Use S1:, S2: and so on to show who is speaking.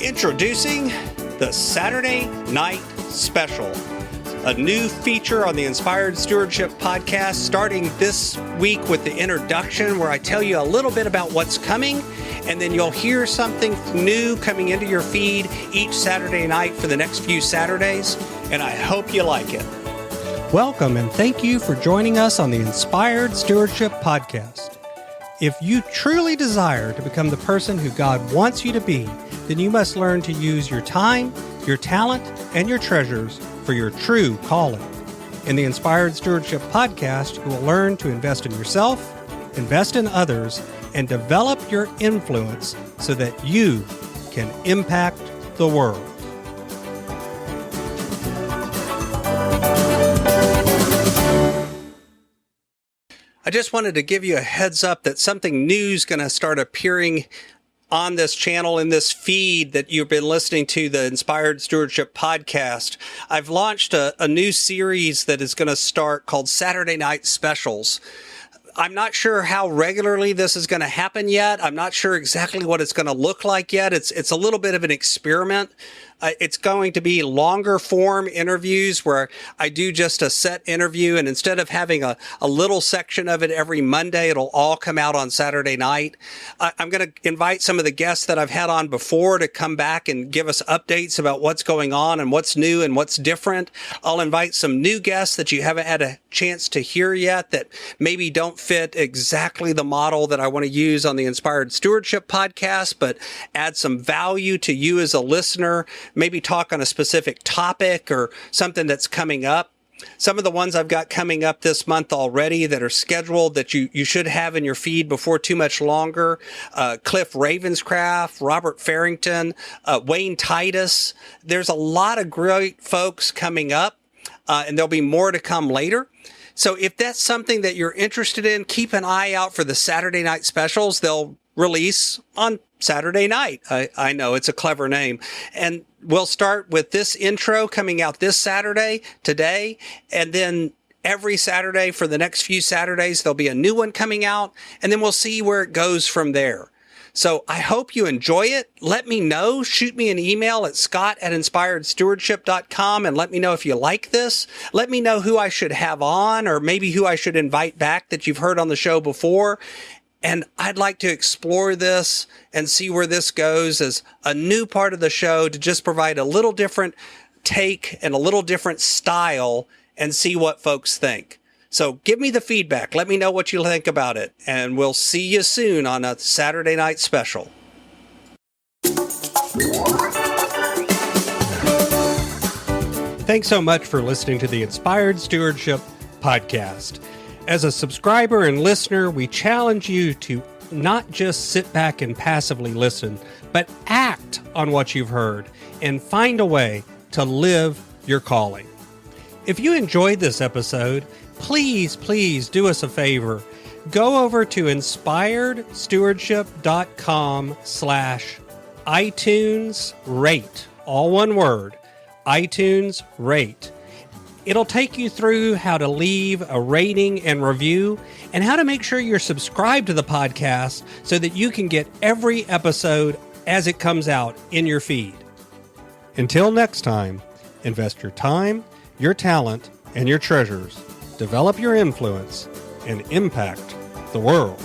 S1: Introducing the Saturday Night Special, a new feature on the Inspired Stewardship podcast, starting this week with the introduction where I tell you a little bit about what's coming, and then you'll hear something new coming into your feed each Saturday night for the next few Saturdays, and I hope you like it. Welcome, and thank you for joining us on the Inspired Stewardship podcast. If you truly desire to become the person who God wants you to be, then you must learn to use your time, your talent, and your treasures for your true calling. In the Inspired Stewardship podcast, you will learn to invest in yourself, invest in others, and develop your influence so that you can impact the world. I just wanted to give you a heads up that something new is going to start appearing on this channel, in this feed that you've been listening to, the Inspired Stewardship podcast. I've launched a new series that is going to start called Saturday Night Specials. I'm not sure how regularly this is going to happen yet. I'm not sure exactly what it's going to look like yet. It's a little bit of an experiment. It's going to be longer form interviews where I do just a set interview, and instead of having a little section of it every Monday, it'll all come out on Saturday night. I'm going to invite some of the guests that I've had on before to come back and give us updates about what's going on and what's new and what's different. I'll invite some new guests that you haven't had a chance to hear yet that maybe don't fit exactly the model that I want to use on the Inspired Stewardship podcast, but add some value to you as a listener. Maybe talk on a specific topic or something that's coming up. Some of the ones I've got coming up this month already that are scheduled that you should have in your feed before too much longer. Cliff Ravenscraft, Robert Farrington, Wayne Titus. There's a lot of great folks coming up, and there'll be more to come later. So if that's something that you're interested in, keep an eye out for the Saturday night specials. They'll release on Saturday night. I know it's a clever name. And we'll start with this intro coming out this Saturday, today, and then every Saturday for the next few Saturdays, there'll be a new one coming out, and then we'll see where it goes from there. So I hope you enjoy it. Let me know. Shoot me an email at scott@inspiredstewardship.com and let me know if you like this. Let me know who I should have on, or maybe who I should invite back that you've heard on the show before. And I'd like to explore this and see where this goes as a new part of the show, to just provide a little different take and a little different style and see what folks think. So give me the feedback. Let me know what you think about it. And we'll see you soon on a Saturday night special. Thanks so much for listening to the Inspired Stewardship podcast. As a subscriber and listener, we challenge you to not just sit back and passively listen, but act on what you've heard and find a way to live your calling. If you enjoyed this episode, please do us a favor. Go over to inspiredstewardship.com/iTunes rate, all one word, iTunes rate. It'll take you through how to leave a rating and review, and how to make sure you're subscribed to the podcast so that you can get every episode as it comes out in your feed. Until next time, invest your time, your talent, and your treasures. Develop your influence and impact the world.